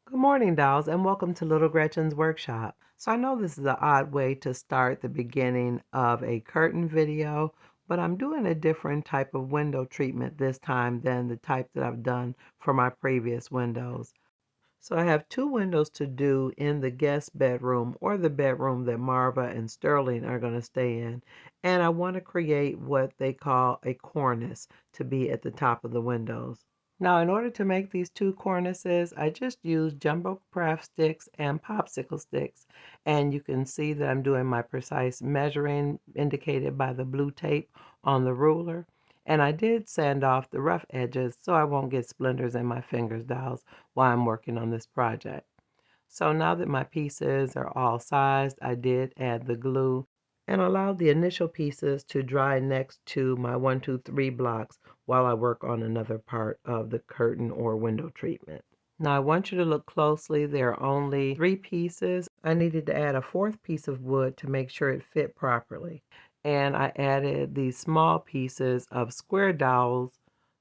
Good morning, dolls, and welcome to Little Gretchen's workshop. So I know this is an odd way to start the beginning of a curtain video, but I'm doing a different type of window treatment this time than the type that I've done for my previous windows. So I have two windows to do in the guest bedroom or the bedroom that Marva and Sterling are going to stay in. And I want to create what they call a cornice to be at the top of the windows. Now, in order to make these two cornices, I just used jumbo craft sticks and popsicle sticks. And you can see that I'm doing my precise measuring indicated by the blue tape on the ruler. And I did sand off the rough edges so I won't get splinters in my fingers, dolls, while I'm working on this project. So now that my pieces are all sized, I did add the glue and allowed the initial pieces to dry next to my 1, 2, 3 blocks while I work on another part of the curtain or window treatment. Now I want you to look closely. There are only 3 pieces. I needed to add a fourth piece of wood to make sure it fit properly. And I added these small pieces of square dowels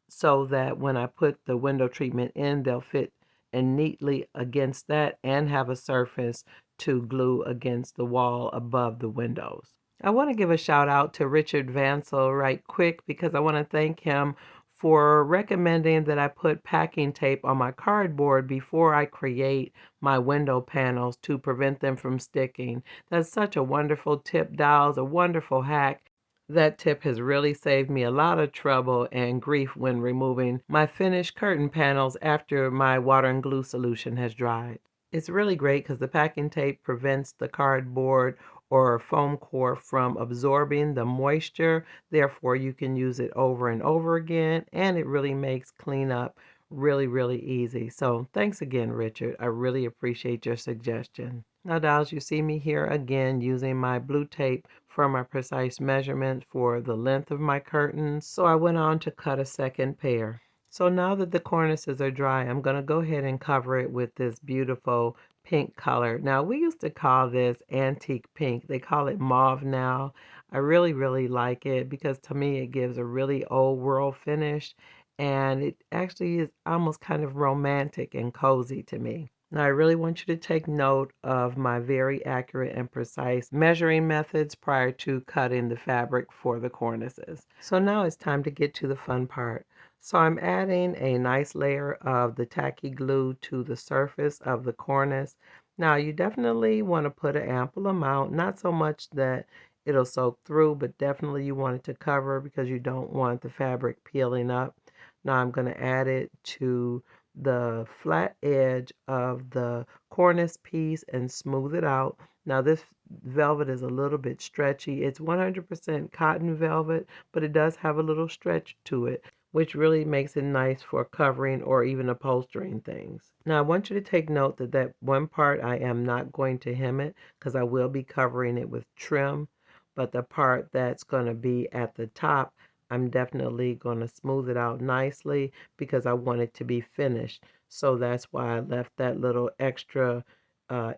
so that when I put the window treatment in, they'll fit and neatly against that and have a surface to glue against the wall above the windows. I want to give a shout out to Richard Vansel right quick because I want to thank him for recommending that I put packing tape on my cardboard before I create my window panels to prevent them from sticking. That's such a wonderful tip, dolls, a wonderful hack. That tip has really saved me a lot of trouble and grief when removing my finished curtain panels after my water and glue solution has dried. It's really great because the packing tape prevents the cardboard or foam core from absorbing the moisture. Therefore, you can use it over and over again, and it really makes cleanup really, really easy. So thanks again, Richard. I really appreciate your suggestion. Now, dolls, you see me here again using my blue tape for my precise measurement for the length of my curtains. So I went on to cut a second pair. So now that the cornices are dry, I'm going to go ahead and cover it with this beautiful pink color. Now, we used to call this antique pink. They call it mauve now. I really, really like it because to me it gives a really old world finish and it actually is almost kind of romantic and cozy to me. Now, I really want you to take note of my very accurate and precise measuring methods prior to cutting the fabric for the cornices. So now it's time to get to the fun part. So I'm adding a nice layer of the tacky glue to the surface of the cornice. Now you definitely want to put an ample amount, not so much that it'll soak through, but definitely you want it to cover because you don't want the fabric peeling up. Now I'm going to add it to the flat edge of the cornice piece and smooth it out. Now this velvet is a little bit stretchy. It's 100% cotton velvet, but it does have a little stretch to it, which really makes it nice for covering or even upholstering things. Now I want you to take note that that one part I am not going to hem it because I will be covering it with trim, but the part that's going to be at the top, I'm definitely going to smooth it out nicely because I want it to be finished. So that's why I left that little extra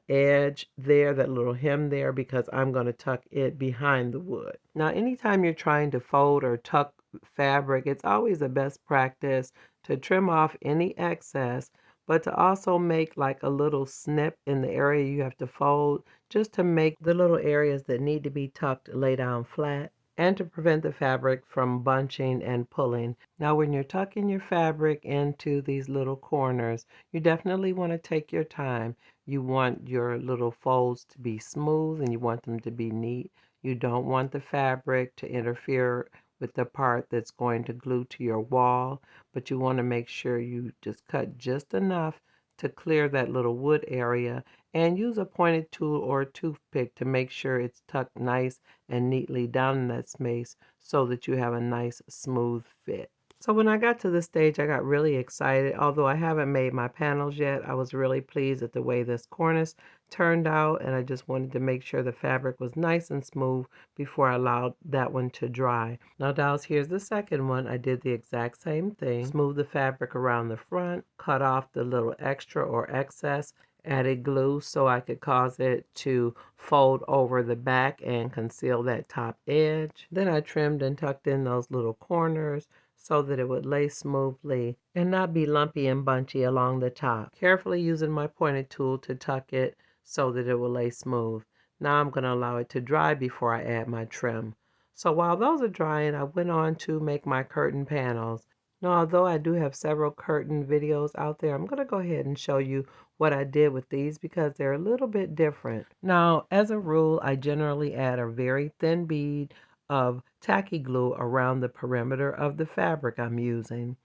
edge there, that little hem there, because I'm going to tuck it behind the wood. Now, anytime you're trying to fold or tuck fabric, it's always the best practice to trim off any excess, but to also make like a little snip in the area you have to fold, just to make the little areas that need to be tucked lay down flat and to prevent the fabric from bunching and pulling. Now, when you're tucking your fabric into these little corners, you definitely want to take your time. You want your little folds to be smooth and you want them to be neat. You don't want the fabric to interfere with the part that's going to glue to your wall, but you want to make sure you just cut just enough to clear that little wood area and use a pointed tool or a toothpick to make sure it's tucked nice and neatly down in that space so that you have a nice smooth fit. So when I got to this stage, I got really excited. Although I haven't made my panels yet, I was really pleased at the way this cornice turned out, and I just wanted to make sure the fabric was nice and smooth before I allowed that one to dry. Now, dolls, here's the second one. I did the exact same thing. Smooth the fabric around the front, cut off the little extra or excess, added glue so I could cause it to fold over the back and conceal that top edge. Then I trimmed and tucked in those little corners so that it would lay smoothly and not be lumpy and bunchy along the top. Carefully using my pointed tool to tuck it so that it will lay smooth. Now I'm going to allow it to dry before I add my trim. So while those are drying, I went on to make my curtain panels. Now, although I do have several curtain videos out there, I'm going to go ahead and show you what I did with these because they're a little bit different. Now, as a rule, I generally add a very thin bead of tacky glue around the perimeter of the fabric I'm using.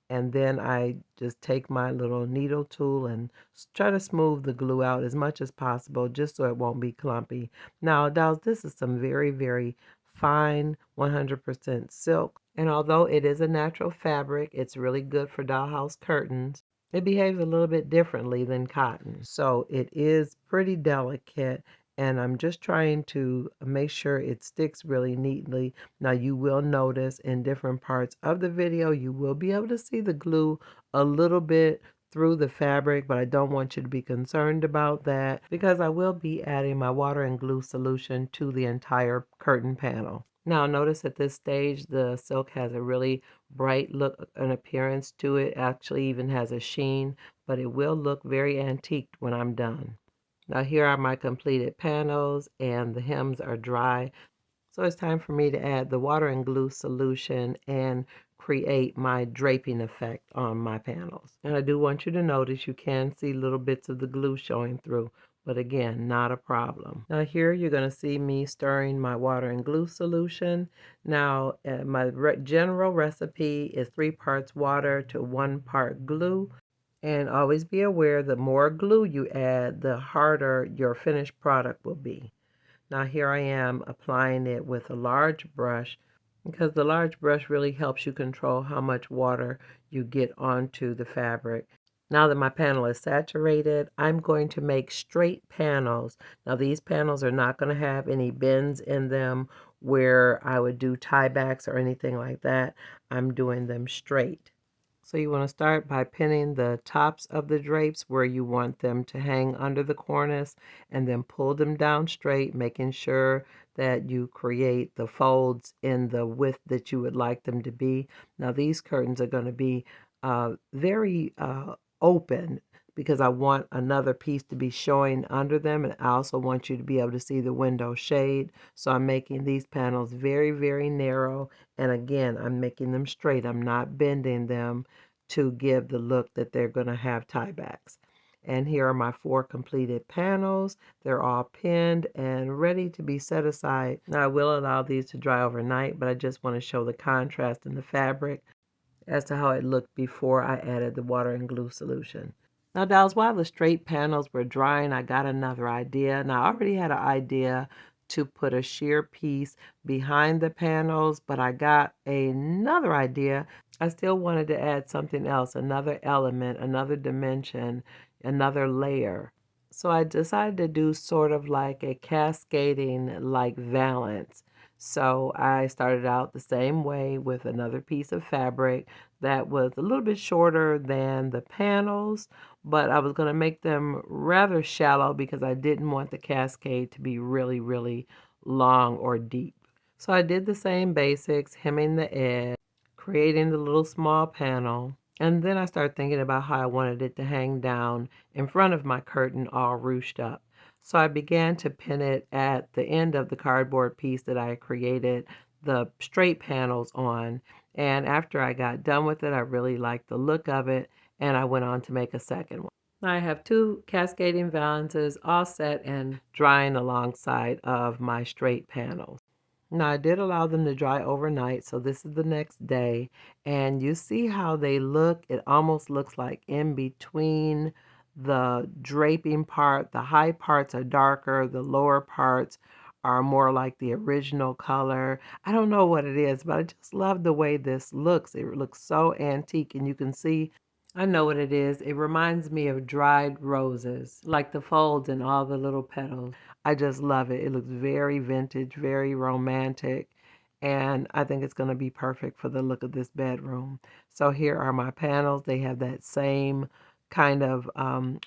And then I just take my little needle tool and try to smooth the glue out as much as possible just so it won't be clumpy. Now, dolls, this is some very, very fine 100% silk. And although it is a natural fabric, it's really good for dollhouse curtains. It behaves a little bit differently than cotton. So it is pretty delicate, and I'm just trying to make sure it sticks really neatly. Now you will notice in different parts of the video, you will be able to see the glue a little bit through the fabric, but I don't want you to be concerned about that because I will be adding my water and glue solution to the entire curtain panel. Now notice at this stage the silk has a really bright look and appearance to it. Actually even has a sheen, but it will look very antiqued when I'm done. Now here are my completed panels and the hems are dry. So it's time for me to add the water and glue solution and create my draping effect on my panels. And I do want you to notice you can see little bits of the glue showing through, but again, not a problem. Now here you're going to see me stirring my water and glue solution. Now my general recipe is 3 parts water to 1 part glue. And always be aware the more glue you add, the harder your finished product will be. Now here I am applying it with a large brush because the large brush really helps you control how much water you get onto the fabric. Now that my panel is saturated, I'm going to make straight panels. Now these panels are not going to have any bends in them where I would do tie backs or anything like that. I'm doing them straight. So you want to start by pinning the tops of the drapes where you want them to hang under the cornice and then pull them down straight, making sure that you create the folds in the width that you would like them to be. Now these curtains are going to be very open because I want another piece to be showing under them, and I also want you to be able to see the window shade. So I'm making these panels very, very narrow, and again, I'm making them straight. I'm not bending them to give the look that they're going to have tie backs. And here are my 4 completed panels. They're all pinned and ready to be set aside. Now I will allow these to dry overnight, but I just want to show the contrast in the fabric as to how it looked before I added the water and glue solution. Now, dolls, while the straight panels were drying, I got another idea. Now, I already had an idea to put a sheer piece behind the panels, but I got another idea. I still wanted to add something else, another element, another dimension, another layer. So I decided to do sort of like a cascading like valance. So I started out the same way with another piece of fabric that was a little bit shorter than the panels, but I was going to make them rather shallow because I didn't want the cascade to be really, really long or deep. So I did the same basics, hemming the edge, creating the little small panel, and then I started thinking about how I wanted it to hang down in front of my curtain all ruched up. So I began to pin it at the end of the cardboard piece that I created the straight panels on. And after I got done with it, I really liked the look of it, and I went on to make a second one. I have 2 cascading valances all set and drying alongside of my straight panels. Now, I did allow them to dry overnight, so this is the next day, and you see how they look. It almost looks like in between the draping part. The high parts are darker, the lower parts are more like the original color. I don't know what it is, but I just love the way this looks. It looks so antique, and you can see, I know what it is. It reminds me of dried roses, like the folds and all the little petals. I just love it. It looks very vintage, very romantic, and I think it's going to be perfect for the look of this bedroom. So here are my panels. They have that same kind of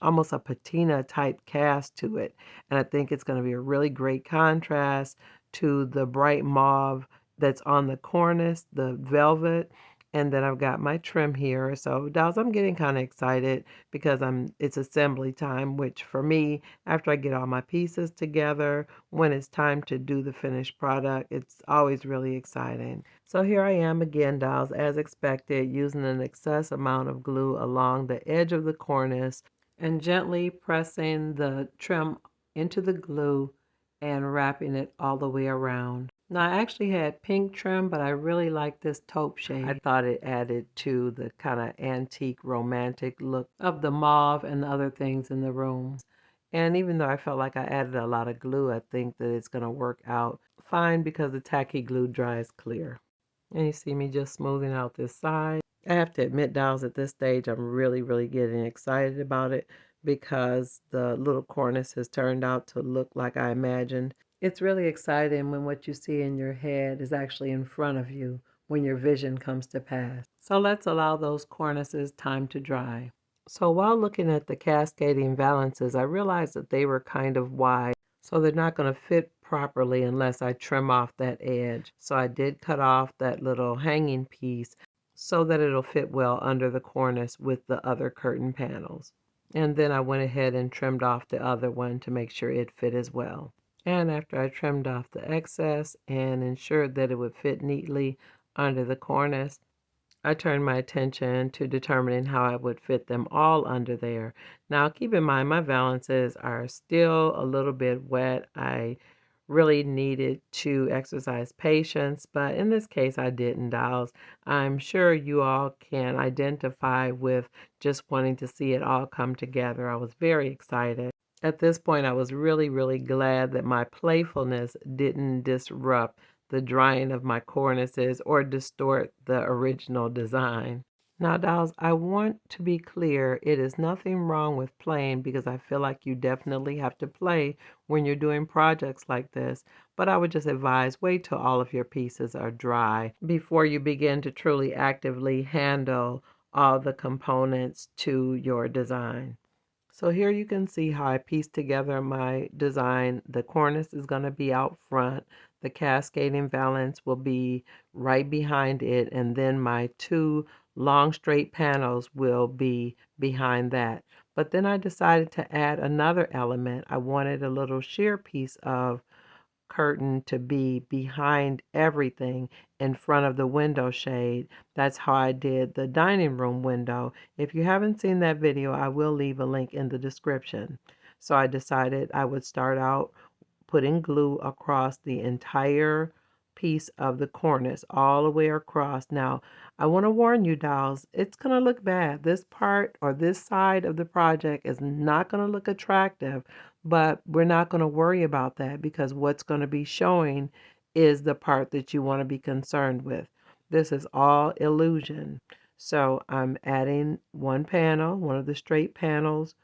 almost a patina type cast to it, and I think it's going to be a really great contrast to the bright mauve that's on the cornice, the velvet, And then I've got my trim here. So dolls, I'm getting kind of excited because it's assembly time, which for me, after I get all my pieces together, when it's time to do the finished product, it's always really exciting. So here I am again, dolls, as expected, using an excess amount of glue along the edge of the cornice and gently pressing the trim into the glue and wrapping it all the way around. Now I actually had pink trim, but I really like this taupe shade. I thought it added to the kind of antique romantic look of the mauve and the other things in the room. And even though I felt like I added a lot of glue, I think that it's going to work out fine because the tacky glue dries clear. And you see me just smoothing out this side. I have to admit, dolls, at this stage, I'm really, really getting excited about it because the little cornice has turned out to look like I imagined. It's really exciting when what you see in your head is actually in front of you when your vision comes to pass. So let's allow those cornices time to dry. So while looking at the cascading valances, I realized that they were kind of wide, so they're not going to fit properly unless I trim off that edge. So I did cut off that little hanging piece so that it'll fit well under the cornice with the other curtain panels. And then I went ahead and trimmed off the other one to make sure it fit as well. And after I trimmed off the excess and ensured that it would fit neatly under the cornice, I turned my attention to determining how I would fit them all under there. Now, keep in mind, my valances are still a little bit wet. I really needed to exercise patience, but in this case, I didn't, dolls. I'm sure you all can identify with just wanting to see it all come together. I was very excited. At this point, I was really, really glad that my playfulness didn't disrupt the drying of my cornices or distort the original design. Now, dolls, I want to be clear, it is nothing wrong with playing because I feel like you definitely have to play when you're doing projects like this, but I would just advise wait till all of your pieces are dry before you begin to truly actively handle all the components to your design. So here you can see how I pieced together my design. The cornice is going to be out front. The cascading valance will be right behind it. And then my two long straight panels will be behind that. But then I decided to add another element. I wanted a little sheer piece of curtain to be behind everything in front of the window shade. That's how I did the dining room window. If you haven't seen that video, I will leave a link in the description. So I decided I would start out putting glue across the entire piece of the cornice all the way across. Now, I want to warn you, dolls, it's going to look bad. This part or this side of the project is not going to look attractive, but we're not going to worry about that because what's going to be showing is the part that you want to be concerned with. This is all illusion. So I'm adding one panel, one of the straight panels,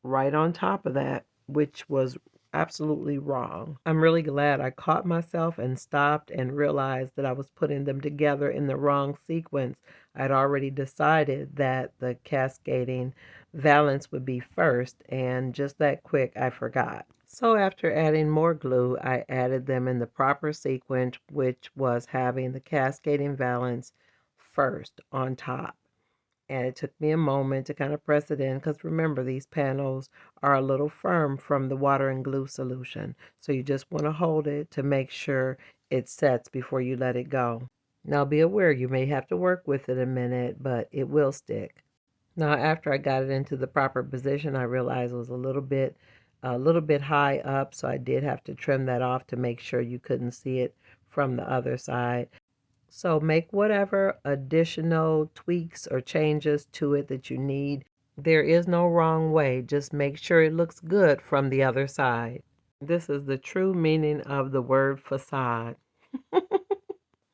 right on top of that, which was absolutely wrong. I'm really glad I caught myself and stopped and realized that I was putting them together in the wrong sequence. I'd already decided that the cascading valance would be first, and just that quick, I forgot. So after adding more glue, I added them in the proper sequence, which was having the cascading valance first on top. And it took me a moment to kind of press it in because remember, these panels are a little firm from the water and glue solution. So you just want to hold it to make sure it sets before you let it go. Now be aware you may have to work with it a minute, but it will stick. Now after I got it into the proper position, I realized it was a little bit high up, so I did have to trim that off to make sure you couldn't see it from the other side. So make whatever additional tweaks or changes to it that you need. There is no wrong way. Just make sure it looks good from the other side. This is the true meaning of the word facade.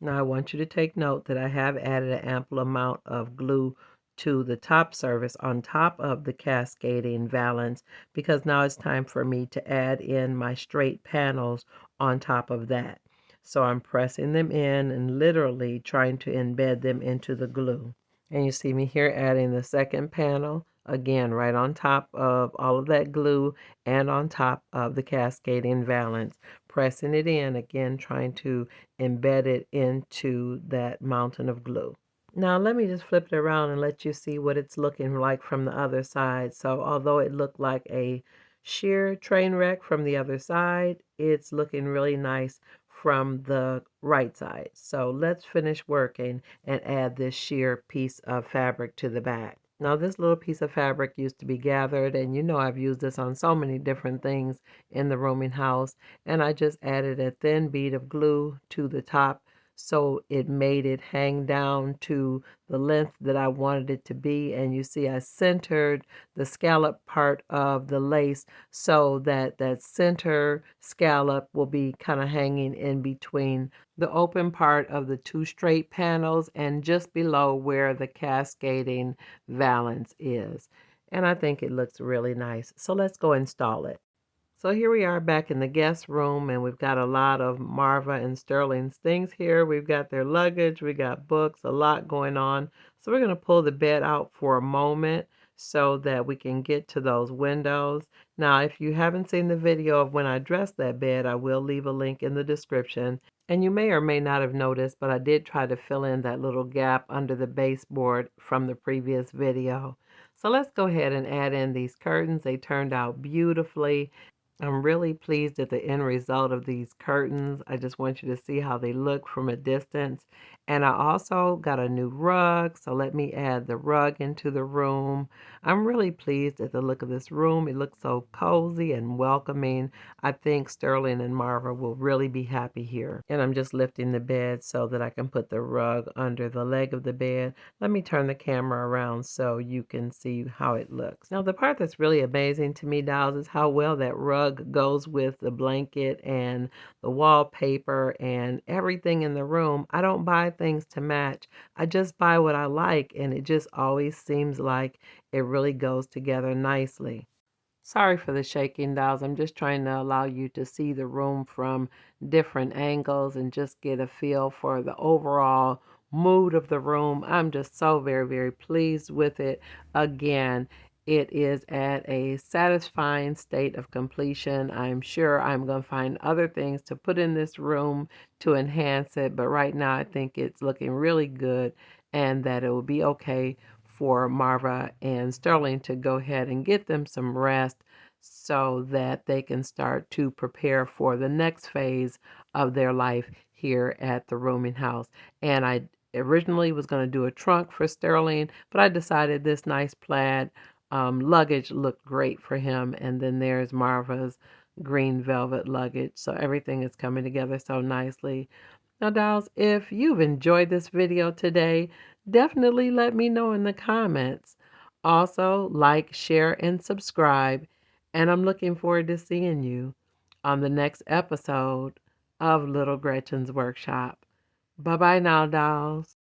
Now I want you to take note that I have added an ample amount of glue to the top surface on top of the cascading valance because now it's time for me to add in my straight panels on top of that. So I'm pressing them in and literally trying to embed them into the glue. And you see me here adding the second panel, again, right on top of all of that glue and on top of the cascading valance, pressing it in, again, trying to embed it into that mountain of glue. Now let me just flip it around and let you see what it's looking like from the other side. So although it looked like a sheer train wreck from the other side, it's looking really nice from the right side. So let's finish working and add this sheer piece of fabric to the back. Now this little piece of fabric used to be gathered, and you know I've used this on so many different things in the rooming house, and I just added a thin bead of glue to the top so it made it hang down to the length that I wanted it to be. And you see I centered the scallop part of the lace so that that center scallop will be kind of hanging in between the open part of the two straight panels and just below where the cascading valance is. And I think it looks really nice. So let's go install it. So here we are back in the guest room, and we've got a lot of Marva and Sterling's things here. We've got their luggage, we got books, a lot going on. So we're going to pull the bed out for a moment so that we can get to those windows. Now, if you haven't seen the video of when I dressed that bed, I will leave a link in the description. And you may or may not have noticed, but I did try to fill in that little gap under the baseboard from the previous video. So let's go ahead and add in these curtains. They turned out beautifully. I'm really pleased at the end result of these curtains. I just want you to see how they look from a distance. And I also got a new rug, so let me add the rug into the room. I'm really pleased at the look of this room. It looks so cozy and welcoming. I think Sterling and Marva will really be happy here. And I'm just lifting the bed so that I can put the rug under the leg of the bed. Let me turn the camera around so you can see how it looks. Now, the part that's really amazing to me, dolls, is how well that rug goes with the blanket and the wallpaper and everything in the room. I don't buy things to match. I just buy what I like, and it just always seems like it really goes together nicely. Sorry for the shaking, dolls. I'm just trying to allow you to see the room from different angles and just get a feel for the overall mood of the room. I'm just so very, very pleased with it. Again, it is at a satisfying state of completion. I'm sure I'm going to find other things to put in this room to enhance it, but right now I think it's looking really good and that it will be okay for Marva and Sterling to go ahead and get them some rest so that they can start to prepare for the next phase of their life here at the rooming house. And I originally was going to do a trunk for Sterling, but I decided this nice plaid luggage looked great for him. And then there's Marva's green velvet luggage. So everything is coming together so nicely. Now, dolls, if you've enjoyed this video today, definitely let me know in the comments. Also, like, share, and subscribe. And I'm looking forward to seeing you on the next episode of Little Gretchen's Workshop. Bye-bye now, dolls.